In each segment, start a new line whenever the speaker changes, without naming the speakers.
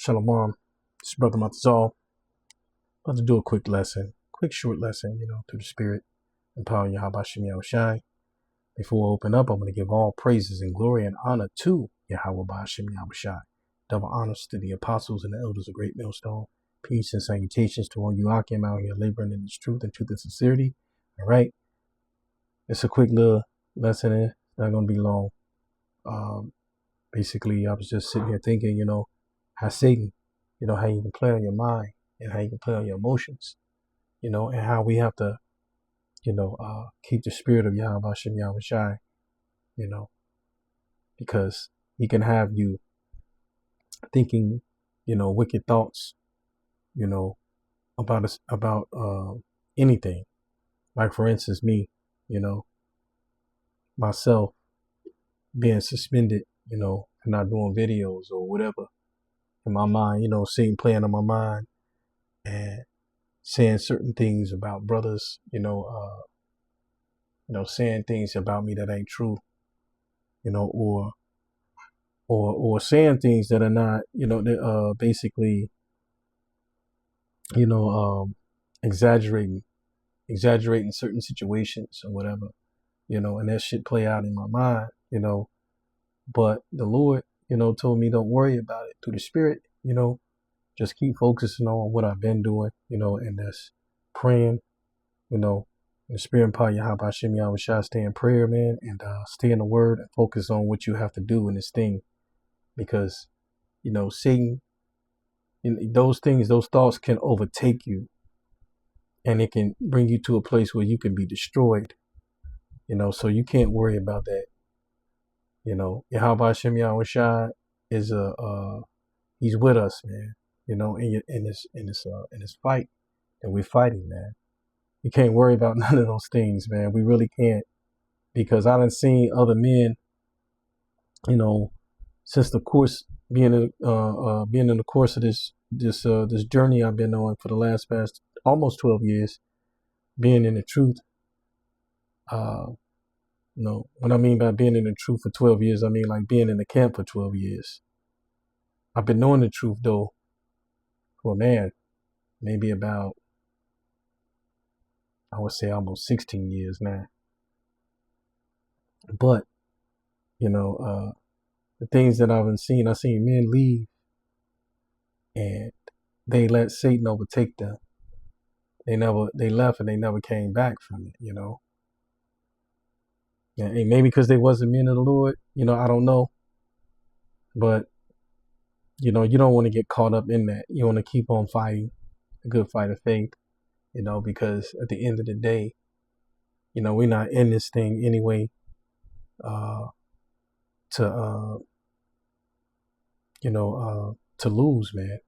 Shalom. It's Brother Matazal. About to do a quick short lesson, through the Spirit and power of Yahweh Shem Yahushai. Before we open up, I'm going to give all praises and glory and honor to Yahweh Shem Yahushai. Double honors to the apostles and the elders of Great Millstone. Peace and salutations to all you Akim out here laboring in this truth and sincerity. All right. It's a quick little lesson. It's not going to be long. Basically, I was just sitting here thinking, how Satan, how you can play on your mind and how you can play on your emotions, and how we have to, keep the spirit of Yahweh Shem Yahushai, because he can have you thinking, wicked thoughts, about anything. Like, for instance, me, myself being suspended, for not doing videos or whatever in my mind, Satan playing on my mind and saying certain things about brothers, saying things about me that ain't true, or saying things that are not, basically, exaggerating certain situations or whatever, and that shit play out in my mind, but the Lord, told me don't worry about it through the Spirit, just keep focusing on what I've been doing, and that's praying, in the Spirit and power of Yahweh Shem Yahushai, stay in prayer, man, and stay in the Word and focus on what you have to do in this thing, because, Satan, those thoughts can overtake you, and it can bring you to a place where you can be destroyed, so you can't worry about that. Yahweh Shem Yahushai is he's with us, man. In this fight that we're fighting, man. We can't worry about none of those things, man. We really can't, because I done seen other men, since the course being in the course of this journey I've been on for the past almost 12 years, being in the truth. What I mean by being in the truth for 12 years, I mean like being in the camp for 12 years. I've been knowing the truth, though, for, man, maybe about, I would say almost 16 years now. But, the things that I've been seeing, I've seen men leave and they let Satan overtake them. They left and they never came back from it, And maybe because they wasn't men of the Lord, I don't know. But, you don't want to get caught up in that. You want to keep on fighting a good fight of faith, because at the end of the day, we're not in this thing anyway to lose, man.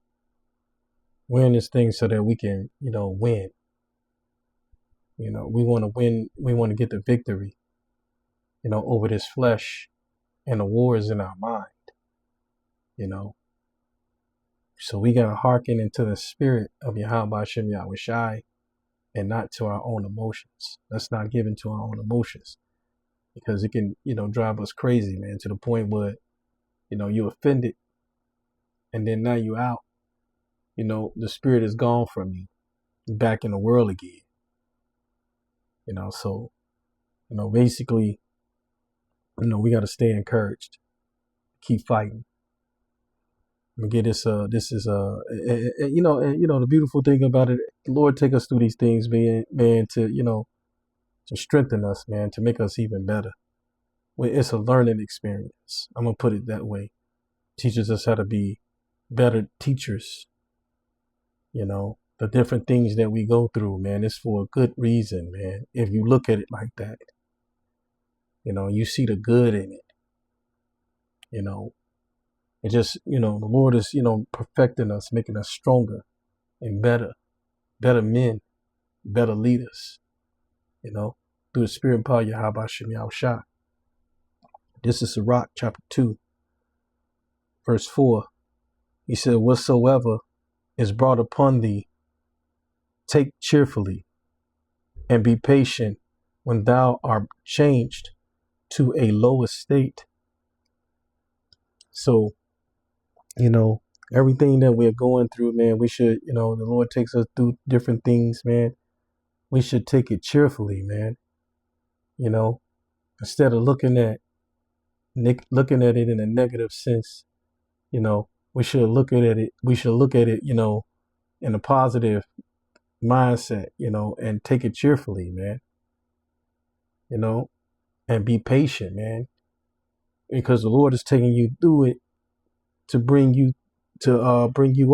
We're in this thing so that we can, win. We want to win. We want to get the victory, over this flesh, and the war is in our mind, So we got to hearken into the spirit of Yahweh Shem Yahushai and not to our own emotions. Let's not give in to our own emotions, because it can, drive us crazy, man, to the point where, you're offended and then now you out, the spirit is gone from you, back in the world again, so, basically, we got to stay encouraged, keep fighting. Get this is the beautiful thing about it, the Lord take us through these things, man, to strengthen us, man, to make us even better. It's a learning experience. I'm gonna put it that way. Teaches us how to be better teachers. The different things that we go through, man, it's for a good reason, man. If you look at it like that, you see the good in it. It just, the Lord is, perfecting us, making us stronger and better men, better leaders, through the Spirit and power of Yahweh Shem Yahushai. This is Sirach chapter 2, verse 4. He said, whatsoever is brought upon thee, take cheerfully and be patient when thou art changed to a low estate. So, Everything that we're going through, man, we should, the Lord takes us through different things, man. We should take it cheerfully, man. Instead of looking at it in a negative sense, we should look at it. We should look at it, in a positive mindset, and take it cheerfully, man. And be patient, man, because the Lord is taking you through it to bring you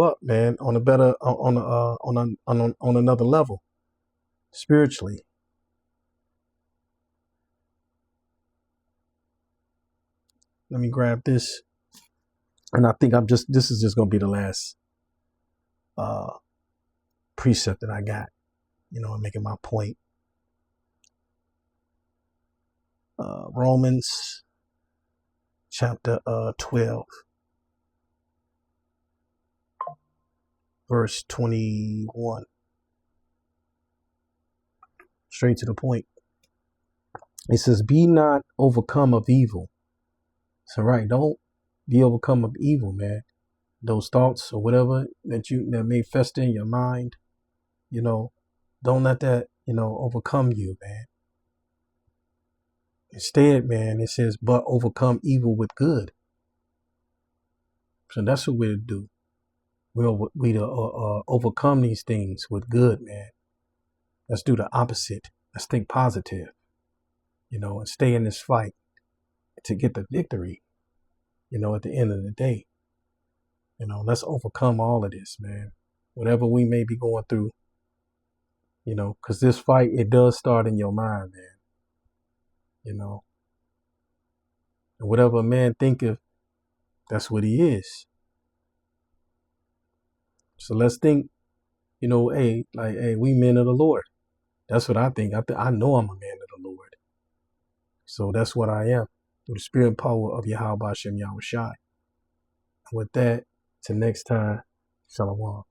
up, man, on a better on another level spiritually. Let me grab this, and I think this is just gonna be the last precept that I got, and making my point. Romans chapter 12, verse 21. Straight to the point. It says, "Be not overcome of evil." So right, don't be overcome of evil, man. Those thoughts or whatever that may fester in your mind, don't let that, overcome you, man. Instead, man, it says, "But overcome evil with good." So that's what we'll do. We'll overcome these things with good, man. Let's do the opposite. Let's think positive, and stay in this fight to get the victory, at the end of the day. Let's overcome all of this, man. Whatever we may be going through, because this fight, it does start in your mind, man. And whatever a man thinketh, that's what he is. So let's think, hey, we men of the Lord. That's what I think. I know I'm a man of the Lord. So that's what I am, through the spirit and power of Yahweh Bashem Yahushai. With that, till next time, Shalom.